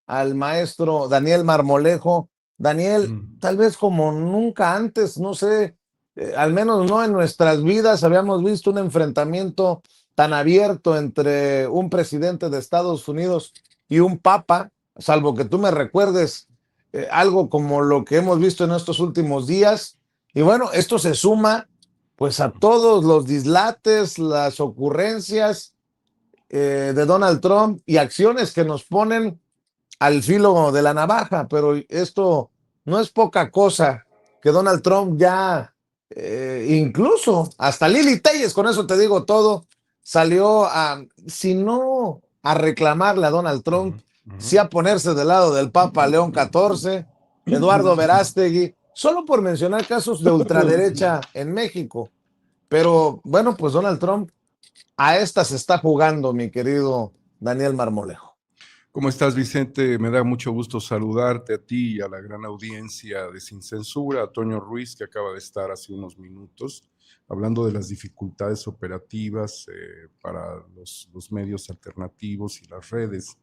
al maestro Daniel Marmolejo. Daniel, tal vez como nunca antes, no sé, al menos no en nuestras vidas habíamos visto un enfrentamiento tan abierto entre un presidente de Estados Unidos y un papa, salvo que tú me recuerdes algo como lo que hemos visto en estos últimos días. Y bueno, esto se suma pues a todos los dislates, las ocurrencias de Donald Trump y acciones que nos ponen al filo de la navaja, pero esto no es poca cosa que Donald Trump ya, incluso hasta Lili Telles, con eso te digo todo, salió a, si no a reclamarle a Donald Trump, sí a ponerse del lado del Papa León XIV, Eduardo Verástegui, solo por mencionar casos de ultraderecha en México. Pero bueno, pues Donald Trump a esta se está jugando, mi querido Daniel Marmolejo. ¿Cómo estás, Vicente? Me da mucho gusto saludarte a ti y a la gran audiencia de Sin Censura, a Toño Ruiz, que acaba de estar hace unos minutos, hablando de las dificultades operativas para los medios alternativos y las redes.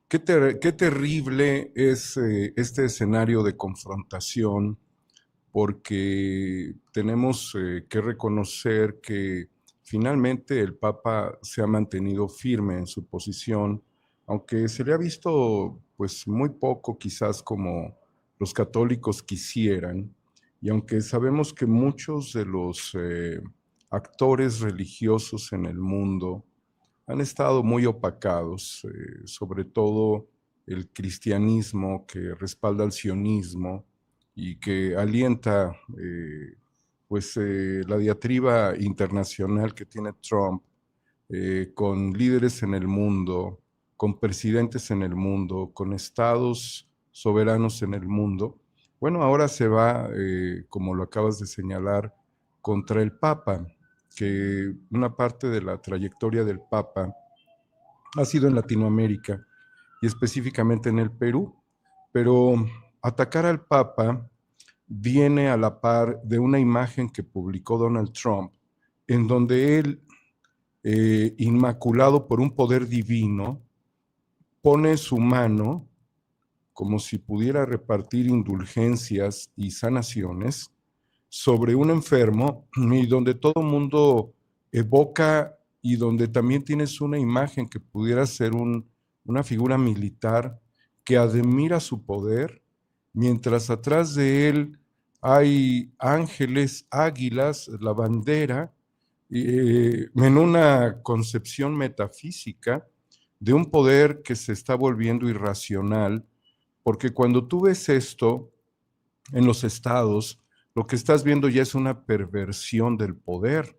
Qué terrible es este escenario de confrontación, porque tenemos que reconocer que finalmente el Papa se ha mantenido firme en su posición, aunque se le ha visto pues muy poco quizás como los católicos quisieran, y aunque sabemos que muchos de los actores religiosos en el mundo han estado muy opacados, sobre todo el cristianismo que respalda al sionismo y que alienta la diatriba internacional que tiene Trump con líderes en el mundo, con presidentes en el mundo, con estados soberanos en el mundo. Bueno, ahora se va, como lo acabas de señalar, contra el Papa, que una parte de la trayectoria del Papa ha sido en Latinoamérica y específicamente en el Perú, pero atacar al Papa viene a la par de una imagen que publicó Donald Trump, en donde él, inmaculado por un poder divino, pone su mano como si pudiera repartir indulgencias y sanaciones sobre un enfermo, y donde todo el mundo evoca, y donde también tienes una imagen que pudiera ser una figura militar que admira su poder, mientras atrás de él hay ángeles, águilas, la bandera, en una concepción metafísica de un poder que se está volviendo irracional, porque cuando tú ves esto en los estados, lo que estás viendo ya es una perversión del poder.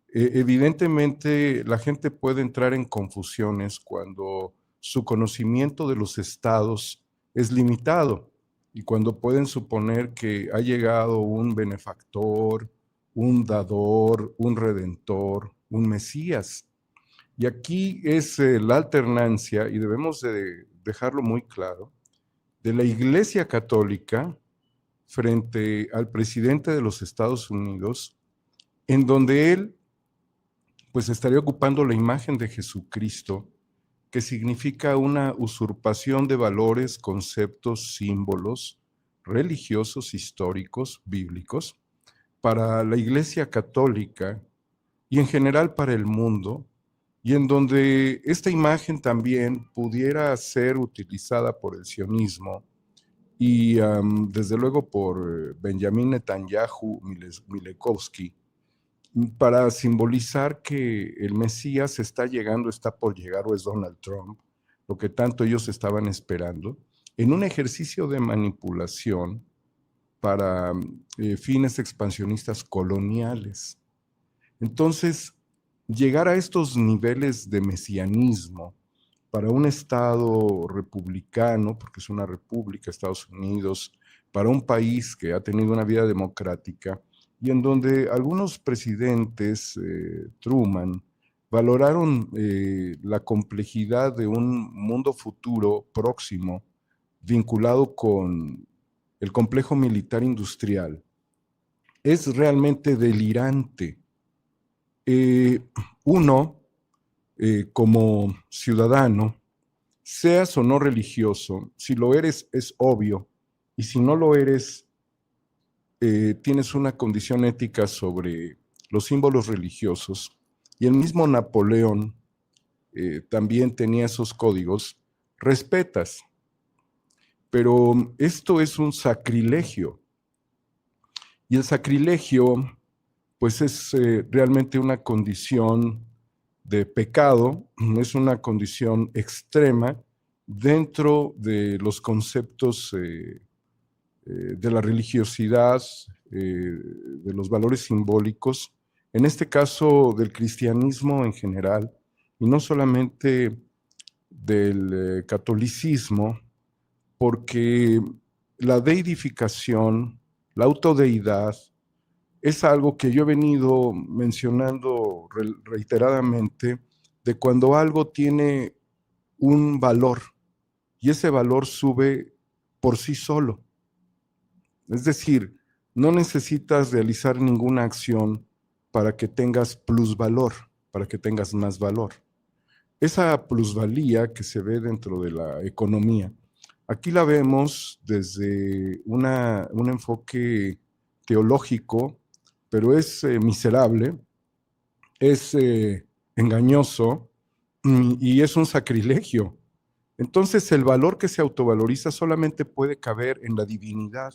Evidentemente, la gente puede entrar en confusiones cuando su conocimiento de los estados es limitado y cuando pueden suponer que ha llegado un benefactor, un dador, un redentor, un mesías. Y aquí es la alternancia, y debemos de dejarlo muy claro, de la Iglesia Católica frente al presidente de los Estados Unidos, en donde él pues estaría ocupando la imagen de Jesucristo, que significa una usurpación de valores, conceptos, símbolos religiosos, históricos, bíblicos, para la Iglesia Católica y en general para el mundo, y en donde esta imagen también pudiera ser utilizada por el sionismo y desde luego por Benjamín Netanyahu Milekowski, para simbolizar que el Mesías está llegando, está por llegar, o es Donald Trump, lo que tanto ellos estaban esperando, en un ejercicio de manipulación para fines expansionistas coloniales. Entonces, llegar a estos niveles de mesianismo para un Estado republicano, porque es una república, Estados Unidos, para un país que ha tenido una vida democrática y en donde algunos presidentes, Truman, valoraron la complejidad de un mundo futuro próximo vinculado con el complejo militar industrial. Es realmente delirante. Uno, como ciudadano, seas o no religioso, si lo eres es obvio, y si no lo eres, tienes una condición ética sobre los símbolos religiosos, y el mismo Napoleón también tenía esos códigos, respetas. Pero esto es un sacrilegio, y el sacrilegio pues es realmente una condición de pecado, es una condición extrema dentro de los conceptos de la religiosidad, de los valores simbólicos, en este caso del cristianismo en general, y no solamente del catolicismo, porque la deidificación, la autodeidad, es algo que yo he venido mencionando reiteradamente, de cuando algo tiene un valor y ese valor sube por sí solo. Es decir, no necesitas realizar ninguna acción para que tengas plusvalor, para que tengas más valor. Esa plusvalía que se ve dentro de la economía, aquí la vemos desde un enfoque teológico, pero es miserable, es engañoso y es un sacrilegio. Entonces el valor que se autovaloriza solamente puede caber en la divinidad,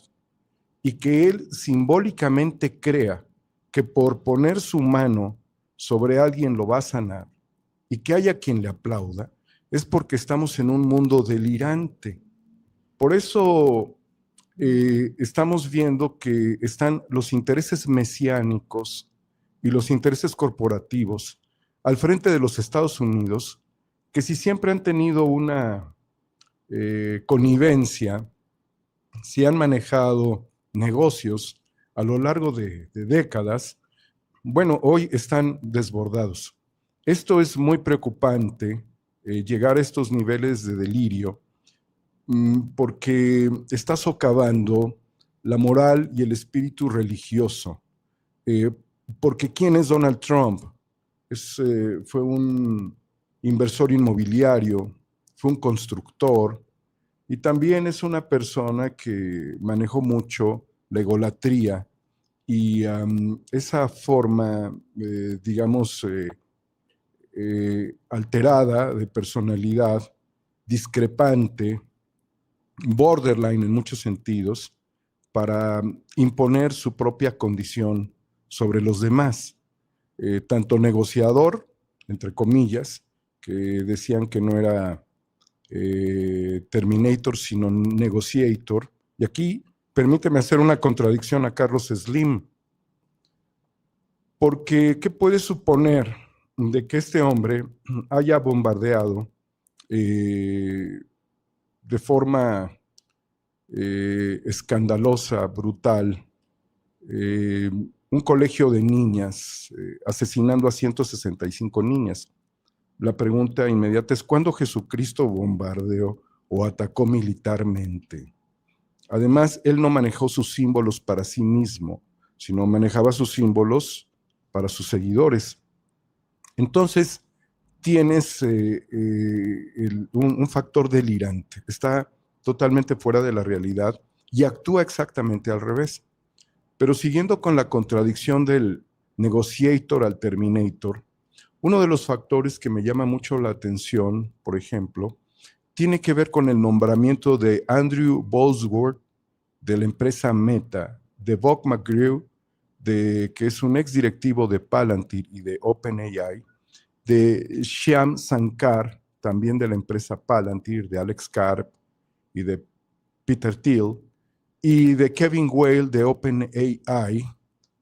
y que él simbólicamente crea que por poner su mano sobre alguien lo va a sanar y que haya quien le aplauda, es porque estamos en un mundo delirante. Por eso estamos viendo que están los intereses mesiánicos y los intereses corporativos al frente de los Estados Unidos, que si siempre han tenido una connivencia, si han manejado negocios a lo largo de décadas, bueno, hoy están desbordados. Esto es muy preocupante, llegar a estos niveles de delirio, porque está socavando la moral y el espíritu religioso. Porque ¿quién es Donald Trump? Fue un inversor inmobiliario, fue un constructor, y también es una persona que manejó mucho la egolatría y esa forma, digamos, alterada de personalidad, discrepante, borderline en muchos sentidos, para imponer su propia condición sobre los demás. Tanto negociador, entre comillas, que decían que no era Terminator, sino Negotiator. Y aquí permíteme hacer una contradicción a Carlos Slim, porque ¿qué puede suponer de que este hombre haya bombardeado de forma escandalosa, brutal, un colegio de niñas, asesinando a 165 niñas? La pregunta inmediata es: ¿cuándo Jesucristo bombardeó o atacó militarmente? Además, él no manejó sus símbolos para sí mismo, sino manejaba sus símbolos para sus seguidores. Entonces, tienes un factor delirante, está totalmente fuera de la realidad y actúa exactamente al revés. Pero siguiendo con la contradicción del Negotiator al Terminator, uno de los factores que me llama mucho la atención, por ejemplo, tiene que ver con el nombramiento de Andrew Bosworth de la empresa Meta, de Bob McGrew, que es un ex directivo de Palantir y de OpenAI, de Shyam Sankar, también de la empresa Palantir, de Alex Karp y de Peter Thiel, y de Kevin Whale de OpenAI,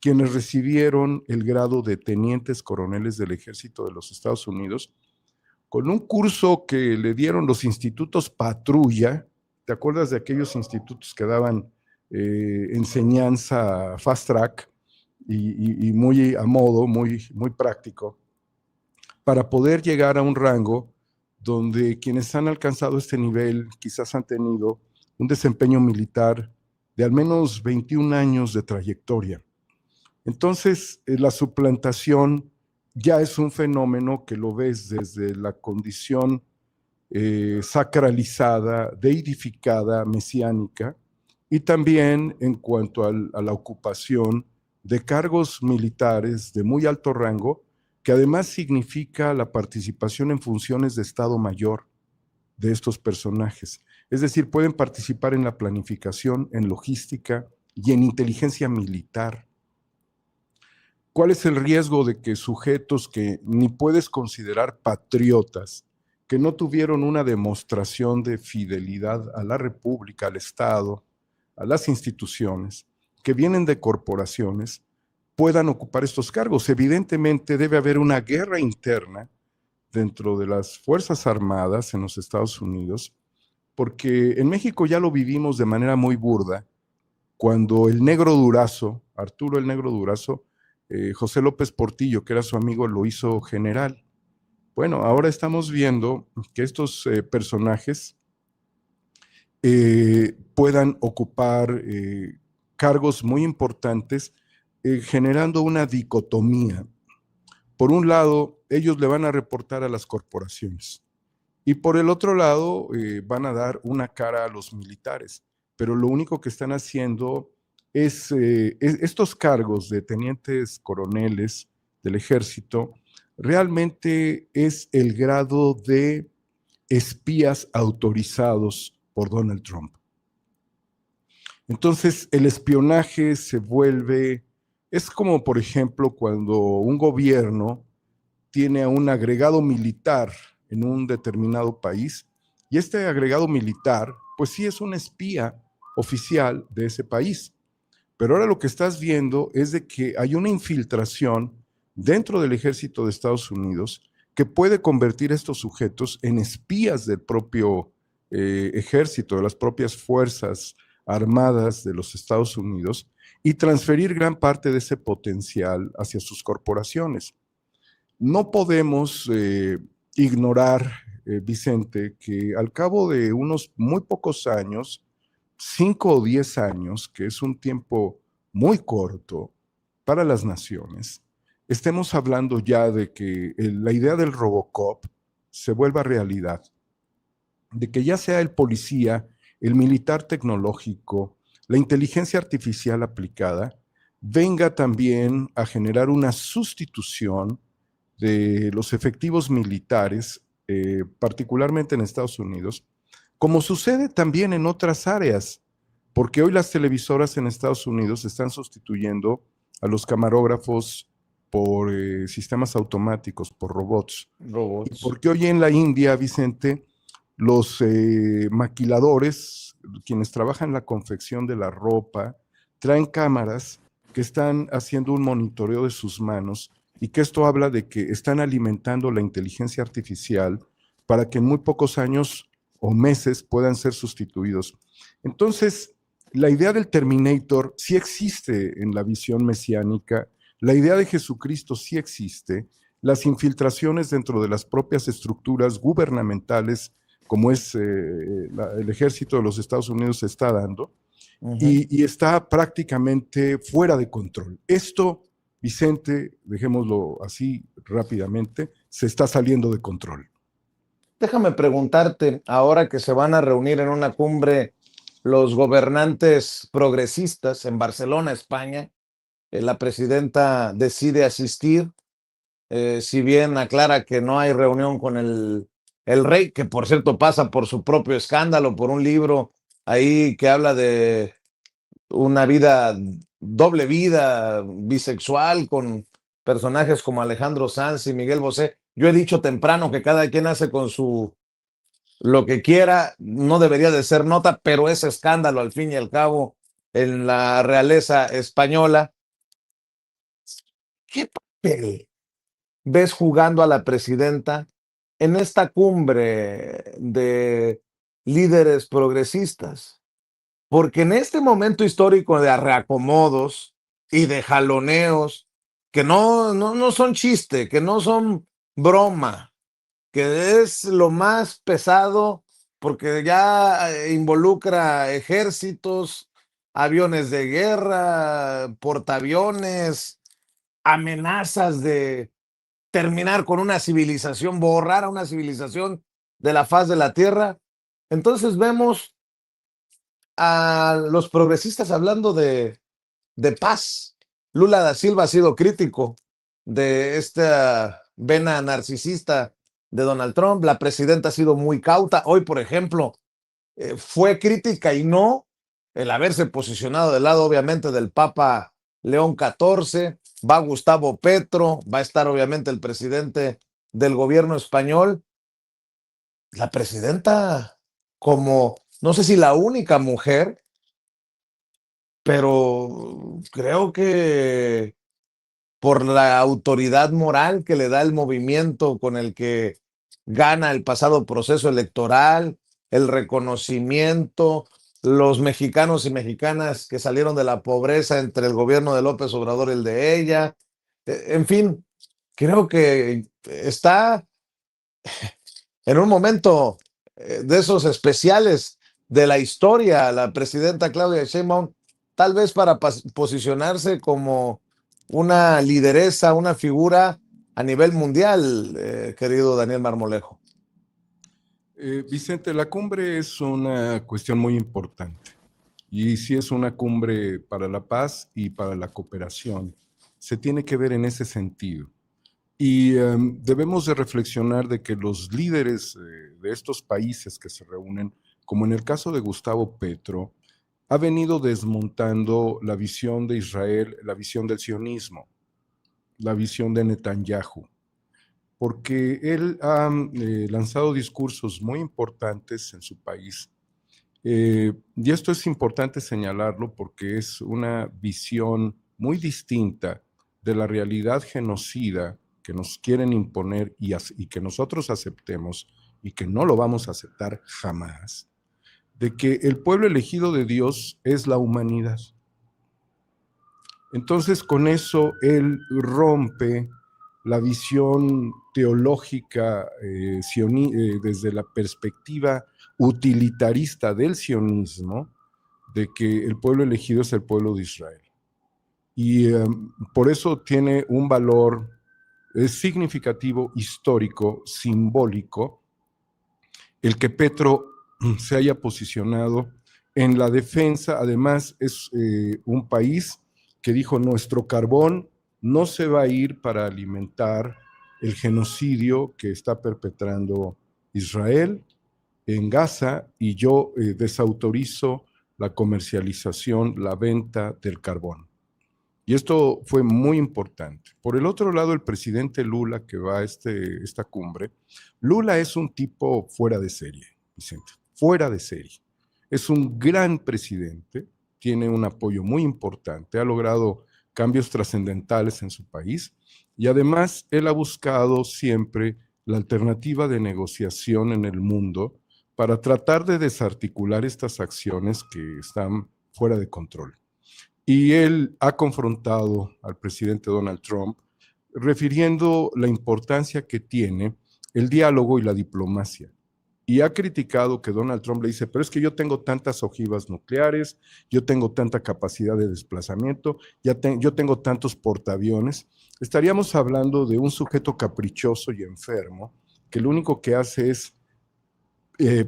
quienes recibieron el grado de tenientes coroneles del ejército de los Estados Unidos, con un curso que le dieron los institutos Patrulla. ¿Te acuerdas de aquellos institutos que daban enseñanza fast track y muy a modo, muy práctico, para poder llegar a un rango donde quienes han alcanzado este nivel quizás han tenido un desempeño militar de al menos 21 años de trayectoria? Entonces, la suplantación ya es un fenómeno que lo ves desde la condición sacralizada, deidificada, mesiánica, y también en cuanto a la ocupación de cargos militares de muy alto rango, que además significa la participación en funciones de Estado Mayor de estos personajes. Es decir, pueden participar en la planificación, en logística y en inteligencia militar. ¿Cuál es el riesgo de que sujetos que ni puedes considerar patriotas, que no tuvieron una demostración de fidelidad a la República, al Estado, a las instituciones, que vienen de corporaciones, puedan ocupar estos cargos? Evidentemente debe haber una guerra interna dentro de las Fuerzas Armadas en los Estados Unidos, porque en México ya lo vivimos de manera muy burda, cuando el Negro Durazo, Arturo el Negro Durazo, José López Portillo, que era su amigo, lo hizo general. Bueno, ahora estamos viendo que estos personajes puedan ocupar cargos muy importantes, generando una dicotomía. Por un lado, ellos le van a reportar a las corporaciones y por el otro lado van a dar una cara a los militares, pero lo único que están haciendo es estos cargos de tenientes coroneles del ejército, realmente es el grado de espías autorizados por Donald Trump. Entonces, el espionaje se vuelve, es como por ejemplo cuando un gobierno tiene a un agregado militar en un determinado país y este agregado militar, pues sí es un espía oficial de ese país. Pero ahora lo que estás viendo es de que hay una infiltración dentro del ejército de Estados Unidos que puede convertir a estos sujetos en espías del propio ejército, de las propias fuerzas armadas de los Estados Unidos y transferir gran parte de ese potencial hacia sus corporaciones. No podemos ignorar, Vicente, que al cabo de unos muy pocos años, 5 o 10 años, que es un tiempo muy corto para las naciones, estemos hablando ya de que la idea del Robocop se vuelva realidad, de que ya sea el policía, el militar tecnológico, la inteligencia artificial aplicada, venga también a generar una sustitución de los efectivos militares, particularmente en Estados Unidos, como sucede también en otras áreas, porque hoy las televisoras en Estados Unidos están sustituyendo a los camarógrafos por sistemas automáticos, por robots. Y porque hoy en la India, Vicente, los maquiladores, quienes trabajan en la confección de la ropa, traen cámaras que están haciendo un monitoreo de sus manos y que esto habla de que están alimentando la inteligencia artificial para que en muy pocos años o meses puedan ser sustituidos. Entonces, la idea del Terminator sí existe en la visión mesiánica, la idea de Jesucristo sí existe, las infiltraciones dentro de las propias estructuras gubernamentales, como es el ejército de los Estados Unidos, se está dando, y está prácticamente fuera de control. Esto, Vicente, dejémoslo así rápidamente, se está saliendo de control. Déjame preguntarte, ahora que se van a reunir en una cumbre los gobernantes progresistas en Barcelona, España, la presidenta decide asistir, si bien aclara que no hay reunión con el rey, que por cierto pasa por su propio escándalo, por un libro ahí que habla de una vida, doble vida, bisexual, con personajes como Alejandro Sanz y Miguel Bosé. Yo he dicho temprano que cada quien hace con su lo que quiera, no debería de ser nota, pero es escándalo al fin y al cabo en la realeza española. ¿Qué papel ves jugando a la presidenta en esta cumbre de líderes progresistas? Porque en este momento histórico de reacomodos y de jaloneos, que no son chiste, que no son broma, que es lo más pesado porque ya involucra ejércitos, aviones de guerra, portaaviones, amenazas de terminar con una civilización, borrar a una civilización de la faz de la tierra. Entonces vemos a los progresistas hablando de paz. Lula da Silva ha sido crítico de esta vena narcisista de Donald Trump. La presidenta ha sido muy cauta. Hoy, por ejemplo, fue crítica y no el haberse posicionado del lado, obviamente, del Papa León XIV. Va Gustavo Petro, va a estar, obviamente, el presidente del gobierno español. La presidenta, como, no sé si la única mujer, pero creo que por la autoridad moral que le da el movimiento con el que gana el pasado proceso electoral, el reconocimiento, los mexicanos y mexicanas que salieron de la pobreza entre el gobierno de López Obrador y el de ella. En fin, creo que está en un momento de esos especiales de la historia, la presidenta Claudia Sheinbaum, tal vez para posicionarse como una lideresa, una figura a nivel mundial, querido Daniel Marmolejo. Vicente, la cumbre es una cuestión muy importante y sí es una cumbre para la paz y para la cooperación. Se tiene que ver en ese sentido. Y debemos de reflexionar de que los líderes de estos países que se reúnen, como en el caso de Gustavo Petro, ha venido desmontando la visión de Israel, la visión del sionismo, la visión de Netanyahu, porque él ha lanzado discursos muy importantes en su país. Y esto es importante señalarlo porque es una visión muy distinta de la realidad genocida que nos quieren imponer y que nosotros aceptemos y que no lo vamos a aceptar jamás, de que el pueblo elegido de Dios es la humanidad. Entonces, con eso, él rompe la visión teológica desde la perspectiva utilitarista del sionismo, de que el pueblo elegido es el pueblo de Israel. Y por eso tiene un valor significativo, histórico, simbólico, el que Petro se haya posicionado en la defensa. Además, es un país que dijo: nuestro carbón no se va a ir para alimentar el genocidio que está perpetrando Israel en Gaza, y yo desautorizo la comercialización, la venta del carbón. Y esto fue muy importante. Por el otro lado, el presidente Lula, que va a esta cumbre, Lula es un tipo fuera de serie, Vicente, fuera de serie. Es un gran presidente, tiene un apoyo muy importante, ha logrado cambios trascendentales en su país y además él ha buscado siempre la alternativa de negociación en el mundo para tratar de desarticular estas acciones que están fuera de control. Y él ha confrontado al presidente Donald Trump, refiriendo la importancia que tiene el diálogo y la diplomacia. Y ha criticado que Donald Trump le dice: pero es que yo tengo tantas ojivas nucleares, yo tengo tanta capacidad de desplazamiento, yo tengo tantos portaaviones. Estaríamos hablando de un sujeto caprichoso y enfermo, que lo único que hace es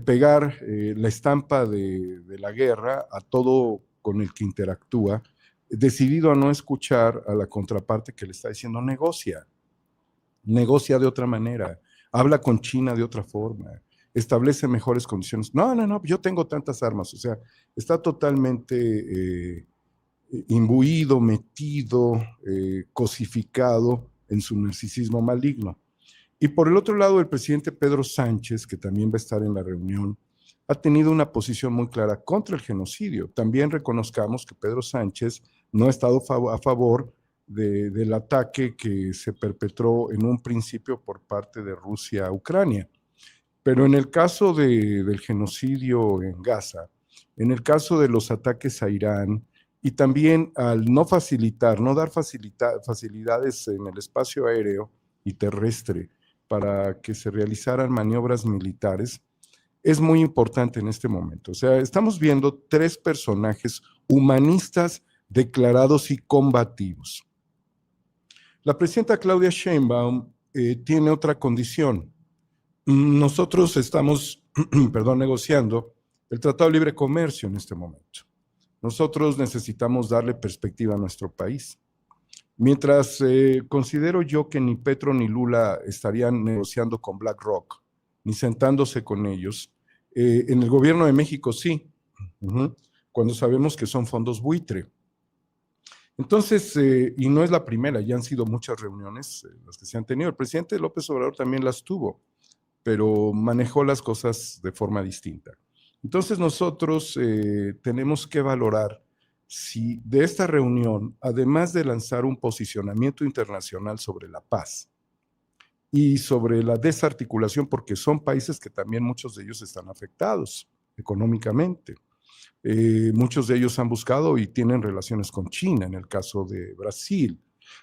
pegar la estampa de la guerra a todo con el que interactúa, decidido a no escuchar a la contraparte que le está diciendo: negocia de otra manera, habla con China de otra forma, establece mejores condiciones. No, yo tengo tantas armas. O sea, está totalmente imbuido, metido, cosificado en su narcisismo maligno. Y por el otro lado, el presidente Pedro Sánchez, que también va a estar en la reunión, ha tenido una posición muy clara contra el genocidio. También reconozcamos que Pedro Sánchez no ha estado a favor del ataque que se perpetró en un principio por parte de Rusia a Ucrania. Pero en el caso del genocidio en Gaza, en el caso de los ataques a Irán, y también al no dar facilidades en el espacio aéreo y terrestre para que se realizaran maniobras militares, es muy importante en este momento. O sea, estamos viendo tres personajes humanistas declarados y combativos. La presidenta Claudia Sheinbaum tiene otra condición. Nosotros estamos, perdón, negociando el Tratado de Libre Comercio en este momento. Nosotros necesitamos darle perspectiva a nuestro país. Mientras considero yo que ni Petro ni Lula estarían negociando con BlackRock, ni sentándose con ellos, en el gobierno de México sí, cuando sabemos que son fondos buitre. Entonces, y no es la primera, ya han sido muchas reuniones las que se han tenido. El presidente López Obrador también las tuvo, pero manejó las cosas de forma distinta. Entonces nosotros tenemos que valorar si de esta reunión, además de lanzar un posicionamiento internacional sobre la paz y sobre la desarticulación, porque son países que también muchos de ellos están afectados económicamente. Muchos de ellos han buscado y tienen relaciones con China, en el caso de Brasil.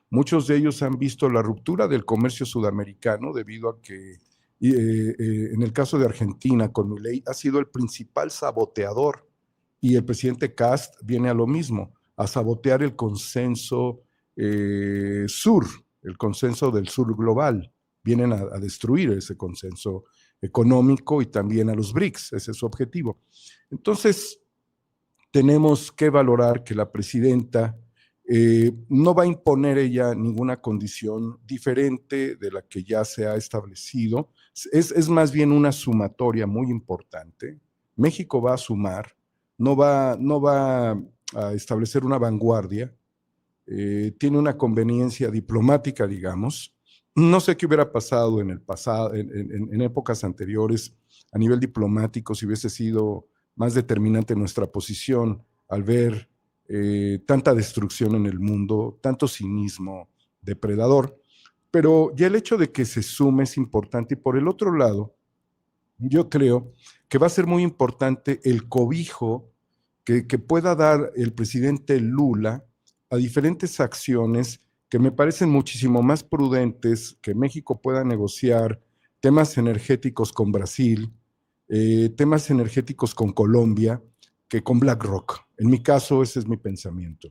Muchos de ellos han visto la ruptura del comercio sudamericano debido a que en el caso de Argentina, con Milei, ha sido el principal saboteador y el presidente Kast viene a lo mismo, a sabotear el consenso sur, el consenso del sur global. Vienen a destruir ese consenso económico y también a los BRICS, ese es su objetivo. Entonces, tenemos que valorar que la presidenta no va a imponer ella ninguna condición diferente de la que ya se ha establecido. Es más bien una sumatoria muy importante. México va a sumar, no va a establecer una vanguardia, tiene una conveniencia diplomática, digamos. No sé qué hubiera pasado en el pasado, en épocas anteriores a nivel diplomático, si hubiese sido más determinante nuestra posición al ver tanta destrucción en el mundo, tanto cinismo depredador, pero ya el hecho de que se sume es importante. Y por el otro lado, yo creo que va a ser muy importante el cobijo que pueda dar el presidente Lula a diferentes acciones que me parecen muchísimo más prudentes, que México pueda negociar temas energéticos con Brasil, temas energéticos con Colombia, que con BlackRock. En mi caso, ese es mi pensamiento.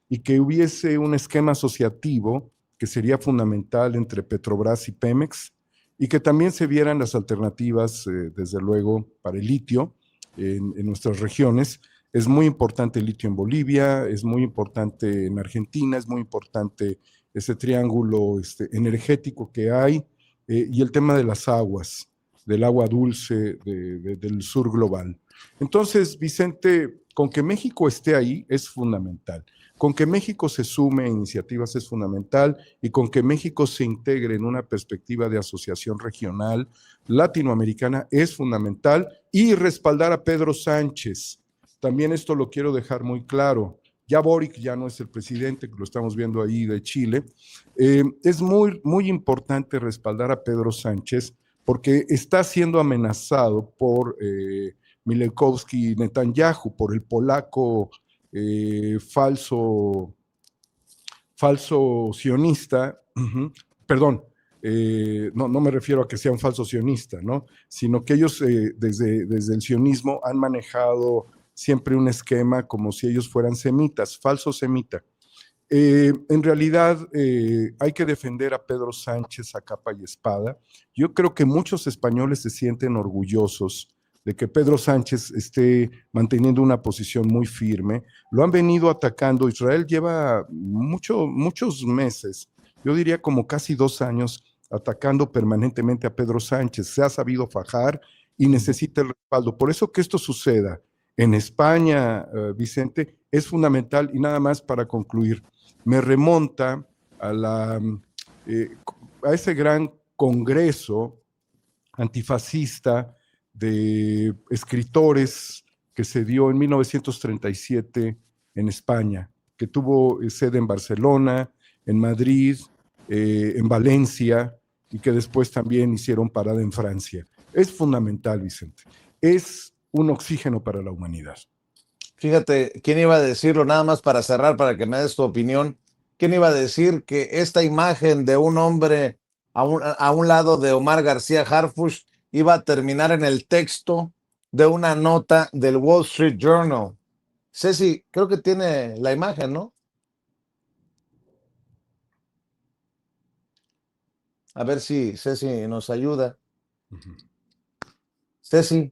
Y que hubiese un esquema asociativo que sería fundamental entre Petrobras y Pemex, y que también se vieran las alternativas, desde luego, para el litio en nuestras regiones. Es muy importante el litio en Bolivia, es muy importante en Argentina, es muy importante ese triángulo energético que hay, y el tema de las aguas, del agua dulce del sur global. Entonces, Vicente, con que México esté ahí es fundamental. Con que México se sume a iniciativas es fundamental, y con que México se integre en una perspectiva de asociación regional latinoamericana es fundamental, y respaldar a Pedro Sánchez. También esto lo quiero dejar muy claro. Ya Boric ya no es el presidente, que lo estamos viendo ahí de Chile. Es muy, muy importante respaldar a Pedro Sánchez porque está siendo amenazado por Milejkowski Netanyahu, por el polaco falso sionista, perdón, no me refiero a que sea un falso sionista, ¿no? Sino que ellos desde el sionismo han manejado siempre un esquema como si ellos fueran semitas, falso semita. En realidad hay que defender a Pedro Sánchez a capa y espada. Yo creo que muchos españoles se sienten orgullosos de que Pedro Sánchez esté manteniendo una posición muy firme. Lo han venido atacando. Israel lleva muchos meses, yo diría como casi 2 años, atacando permanentemente a Pedro Sánchez. Se ha sabido fajar y necesita el respaldo. Por eso que esto suceda en España, Vicente, es fundamental. Y nada más para concluir, me remonta a ese gran congreso antifascista de escritores que se dio en 1937 en España, que tuvo sede en Barcelona, en Madrid, en Valencia, y que después también hicieron parada en Francia. Es fundamental, Vicente. Es un oxígeno para la humanidad. Fíjate, ¿quién iba a decirlo? Nada más para cerrar, para que me des tu opinión. ¿Quién iba a decir que esta imagen de un hombre a un lado de Omar García Harfuch iba a terminar en el texto de una nota del Wall Street Journal? Ceci, creo que tiene la imagen, ¿no? A ver si Ceci nos ayuda. Ceci.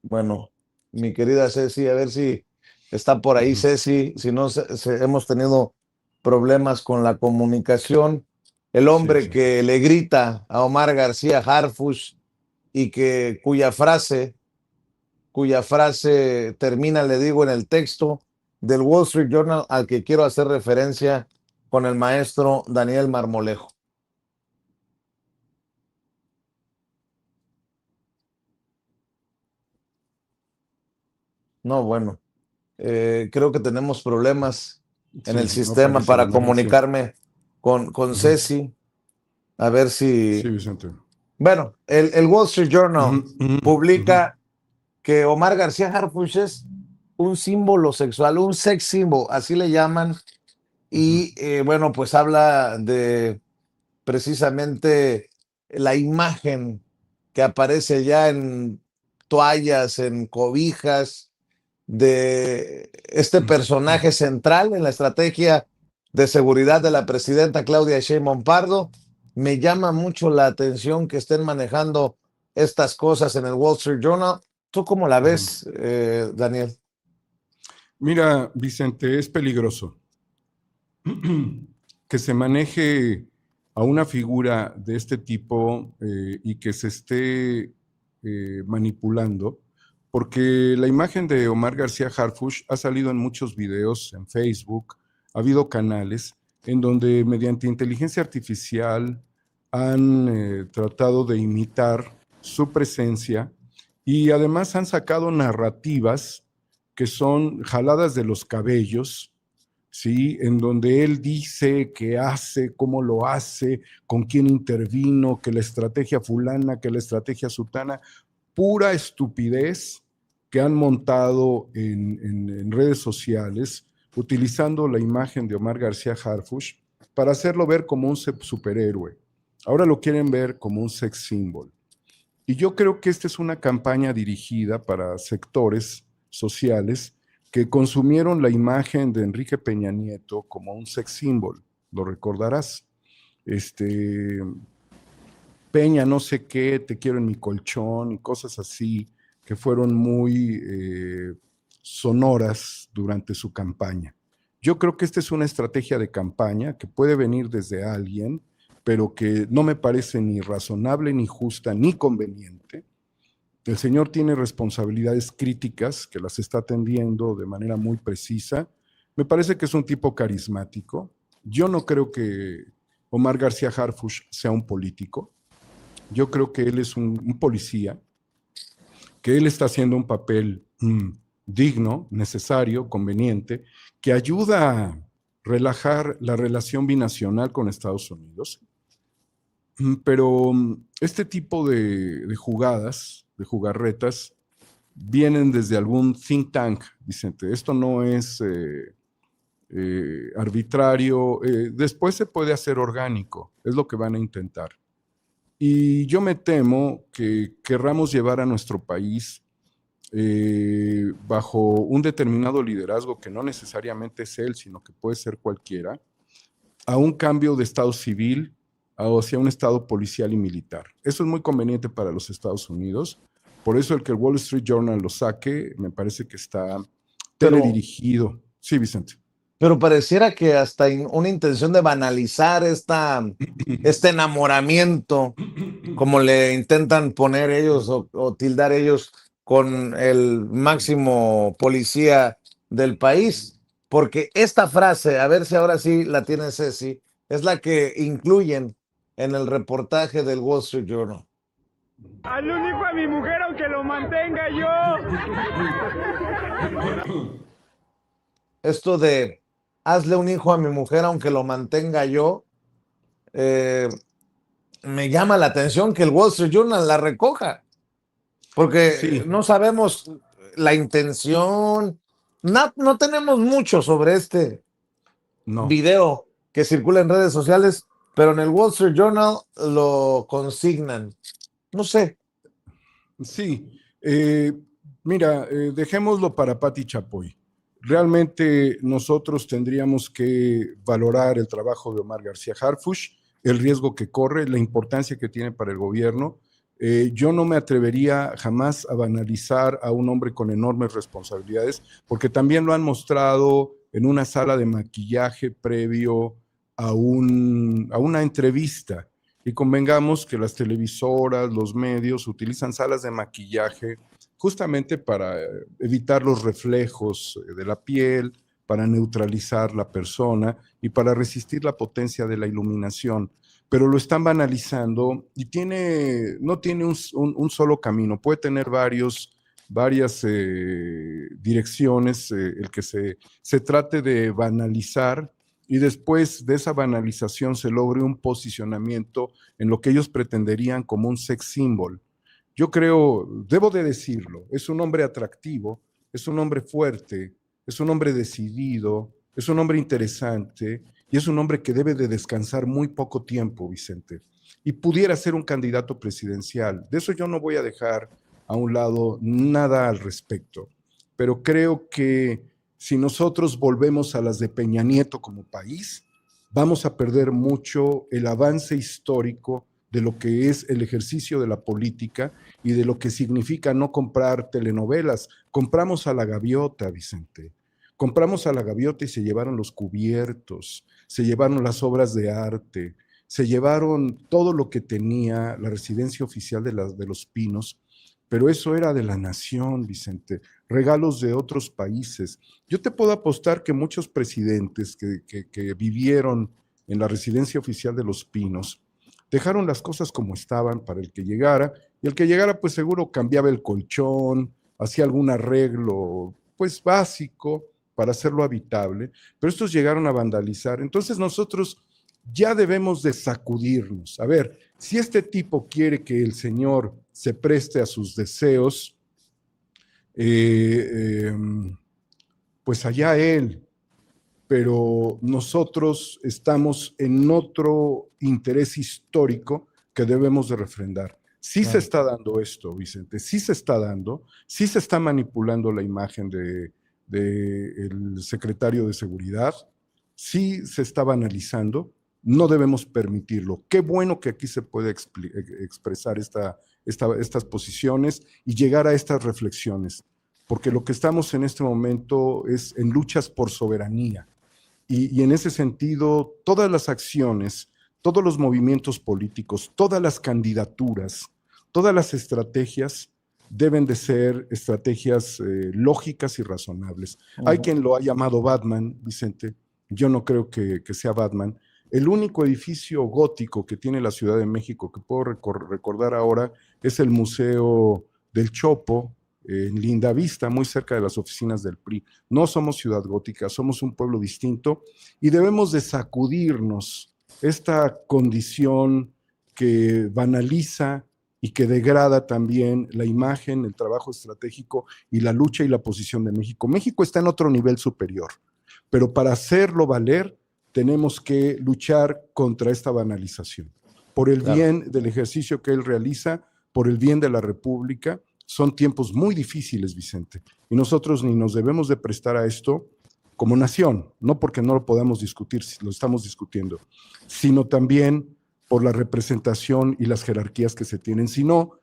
Bueno, mi querida Ceci, a ver si está por ahí Ceci, si no hemos tenido problemas con la comunicación. El Sí, hombre sí. que le grita a Omar García Harfuch y cuya frase termina, le digo, en el texto del Wall Street Journal al que quiero hacer referencia con el maestro Daniel Marmolejo. No, bueno, creo que tenemos problemas en el Sí, no sistema parece la para narración. comunicarme con Ceci. A ver Sí, si... Vicente. Bueno, el Wall Street Journal publica que Omar García Harfuch es un símbolo sexual, un sex symbol, así le llaman. Y bueno, pues habla de precisamente la imagen que aparece ya en toallas, en cobijas, de este personaje central en la estrategia de seguridad de la presidenta Claudia Sheinbaum Pardo. Me llama mucho la atención que estén manejando estas cosas en el Wall Street Journal. ¿Tú cómo la ves, Daniel? Mira, Vicente, es peligroso que se maneje a una figura de este tipo y que se esté manipulando, porque la imagen de Omar García Harfuch ha salido en muchos videos en Facebook, ha habido canales en donde mediante inteligencia artificial han tratado de imitar su presencia y además han sacado narrativas que son jaladas de los cabellos, ¿sí? En donde él dice qué hace, cómo lo hace, con quién intervino, que la estrategia fulana, que la estrategia sutana, pura estupidez que han montado en redes sociales utilizando la imagen de Omar García Harfuch para hacerlo ver como un superhéroe. Ahora lo quieren ver como un sex symbol. Y yo creo que esta es una campaña dirigida para sectores sociales que consumieron la imagen de Enrique Peña Nieto como un sex symbol, lo recordarás. Peña no sé qué, te quiero en mi colchón y cosas así que fueron muy sonoras durante su campaña. Yo creo que esta es una estrategia de campaña que puede venir desde alguien, pero que no me parece ni razonable, ni justa, ni conveniente. El señor tiene responsabilidades críticas que las está atendiendo de manera muy precisa. Me parece que es un tipo carismático. Yo no creo que Omar García Harfuch sea un político. Yo creo que él es un policía, que él está haciendo un papel digno, necesario, conveniente, que ayuda a relajar la relación binacional con Estados Unidos. Pero este tipo de jugadas, de jugarretas, vienen desde algún think tank, Vicente. Esto no es arbitrario. Después se puede hacer orgánico, es lo que van a intentar. Y yo me temo que querramos llevar a nuestro país bajo un determinado liderazgo que no necesariamente es él, sino que puede ser cualquiera, a un cambio de estado civil hacia un estado policial y militar. Eso es muy conveniente para los Estados Unidos. Por eso el que el Wall Street Journal lo saque, me parece que está teledirigido. Sí, Vicente. Pero pareciera que hasta una intención de banalizar este enamoramiento, como le intentan poner ellos o tildar ellos con el máximo policía del país, porque esta frase, a ver si ahora sí la tiene Ceci, es la que incluyen en el reportaje del Wall Street Journal. Al único a mi mujer aunque lo mantenga yo. Esto de hazle un hijo a mi mujer aunque lo mantenga yo, me llama la atención que el Wall Street Journal la recoja, porque Sí. no sabemos la intención, no tenemos mucho sobre este video que circula en redes sociales, pero en el Wall Street Journal lo consignan. No sé. Sí. Mira, dejémoslo para Pati Chapoy. Realmente nosotros tendríamos que valorar el trabajo de Omar García Harfuch el riesgo que corre, la importancia que tiene para el gobierno. Yo no me atrevería jamás a banalizar a un hombre con enormes responsabilidades, porque también lo han mostrado en una sala de maquillaje previo a una entrevista. Y convengamos que las televisoras, los medios utilizan salas de maquillaje justamente para evitar los reflejos de la piel, para neutralizar la persona y para resistir la potencia de la iluminación. Pero lo están banalizando y no tiene un solo camino, puede tener varias direcciones, el que se trate de banalizar y después de esa banalización se logre un posicionamiento en lo que ellos pretenderían como un sex symbol. Yo creo, debo de decirlo, es un hombre atractivo, es un hombre fuerte, es un hombre decidido, es un hombre interesante y es un hombre que debe de descansar muy poco tiempo, Vicente, y pudiera ser un candidato presidencial. De eso yo no voy a dejar a un lado nada al respecto, pero creo que si nosotros volvemos a las de Peña Nieto como país, vamos a perder mucho el avance histórico de lo que es el ejercicio de la política y de lo que significa no comprar telenovelas. Compramos a la gaviota, Vicente. Compramos a la gaviota y se llevaron los cubiertos, se llevaron las obras de arte, se llevaron todo lo que tenía la residencia oficial de Los Pinos, pero eso era de la nación, Vicente, regalos de otros países. Yo te puedo apostar que muchos presidentes que vivieron en la residencia oficial de Los Pinos dejaron las cosas como estaban para el que llegara, y el que llegara pues seguro cambiaba el colchón, hacía algún arreglo pues básico para hacerlo habitable, pero estos llegaron a vandalizar. Entonces nosotros ya debemos de sacudirnos. A ver, si este tipo quiere que el Señor se preste a sus deseos, pues allá él, pero nosotros estamos en otro interés histórico que debemos de refrendar. Sí claro. Se está dando esto, Vicente, sí se está dando, sí se está manipulando la imagen del secretario de Seguridad, sí se está banalizando, no debemos permitirlo. Qué bueno que aquí se puede expresar estas posiciones y llegar a estas reflexiones, porque lo que estamos en este momento es en luchas por soberanía. Y en ese sentido, todas las acciones, todos los movimientos políticos, todas las candidaturas, todas las estrategias deben de ser estrategias lógicas y razonables. Hay quien lo ha llamado Batman, Vicente, yo no creo que sea Batman. El único edificio gótico que tiene la Ciudad de México que puedo recordar ahora es el Museo del Chopo, en Lindavista, muy cerca de las oficinas del PRI. No somos ciudad gótica, somos un pueblo distinto y debemos de sacudirnos esta condición que banaliza y que degrada también la imagen, el trabajo estratégico y la lucha y la posición de México. México está en otro nivel superior, pero para hacerlo valer tenemos que luchar contra esta banalización, por el bien del ejercicio que él realiza, por el bien de la República. Son tiempos muy difíciles, Vicente, y nosotros ni nos debemos de prestar a esto como nación, no porque no lo podamos discutir, lo estamos discutiendo, sino también por la representación y las jerarquías que se tienen. Si no,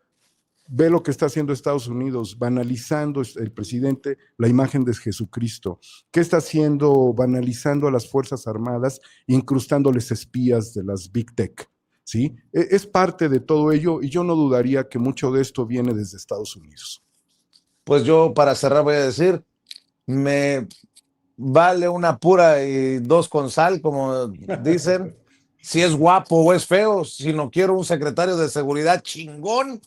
ve lo que está haciendo Estados Unidos, banalizando el presidente la imagen de Jesucristo. ¿Qué está haciendo? Banalizando a las Fuerzas Armadas, incrustándoles espías de las Big Tech. ¿Sí? Es parte de todo ello y yo no dudaría que mucho de esto viene desde Estados Unidos. Pues yo para cerrar voy a decir, me vale una pura y dos con sal, como dicen, si es guapo o es feo, si no quiero un secretario de seguridad chingón,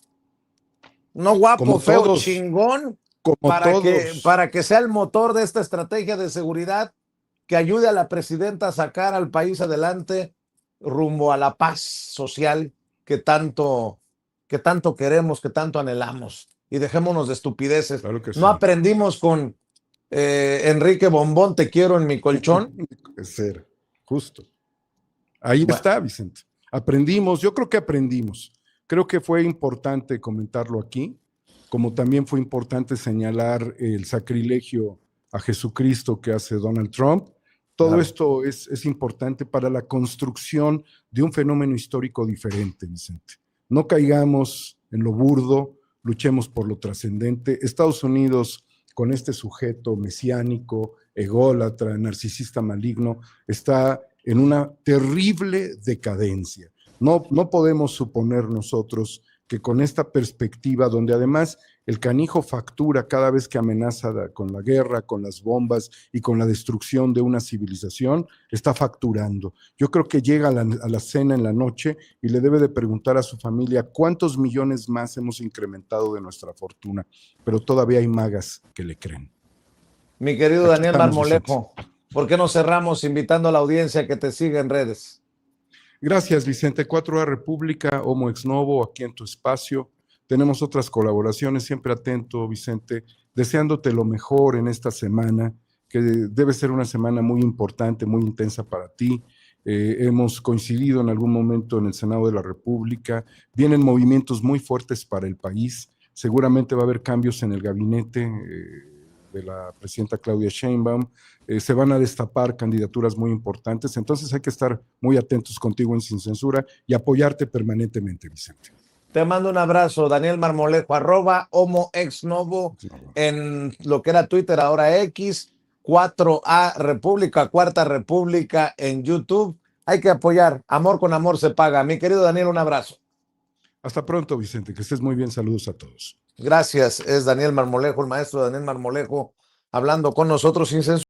no guapo, como feo, todos, chingón, para que sea el motor de esta estrategia de seguridad que ayude a la presidenta a sacar al país adelante rumbo a la paz social que tanto queremos, que tanto anhelamos. Y dejémonos de estupideces. Claro que sí. No aprendimos con Enrique Bombón, te quiero en mi colchón. Ser, justo. Ahí está, Vicente. Aprendimos, yo creo que aprendimos. Creo que fue importante comentarlo aquí, como también fue importante señalar el sacrilegio a Jesucristo que hace Donald Trump, Todo Claro. esto es importante para la construcción de un fenómeno histórico diferente, Vicente. No caigamos en lo burdo, luchemos por lo trascendente. Estados Unidos, con este sujeto mesiánico, ególatra, narcisista maligno, está en una terrible decadencia. No podemos suponer nosotros que con esta perspectiva, donde además el canijo factura cada vez que amenaza con la guerra, con las bombas y con la destrucción de una civilización, está facturando. Yo creo que llega a la cena en la noche y le debe de preguntar a su familia cuántos millones más hemos incrementado de nuestra fortuna, pero todavía hay magas que le creen. Mi querido Aquí Daniel estamos, Marmolejo, ¿por qué no cerramos invitando a la audiencia que te siga en redes? Gracias, Vicente. 4A República, Homo Ex Novo, aquí en tu espacio. Tenemos otras colaboraciones, siempre atento, Vicente, deseándote lo mejor en esta semana, que debe ser una semana muy importante, muy intensa para ti. Hemos coincidido en algún momento en el Senado de la República, vienen movimientos muy fuertes para el país, seguramente va a haber cambios en el gabinete de la presidenta Claudia Sheinbaum, se van a destapar candidaturas muy importantes, entonces hay que estar muy atentos contigo en Sin Censura y apoyarte permanentemente, Vicente. Te mando un abrazo, Daniel Marmolejo, @Homo Ex Novo en lo que era Twitter, ahora X, 4A República, Cuarta República en YouTube. Hay que apoyar, amor con amor se paga. Mi querido Daniel, un abrazo. Hasta pronto, Vicente, que estés muy bien, saludos a todos. Gracias, es Daniel Marmolejo, el maestro Daniel Marmolejo, hablando con nosotros sin censura.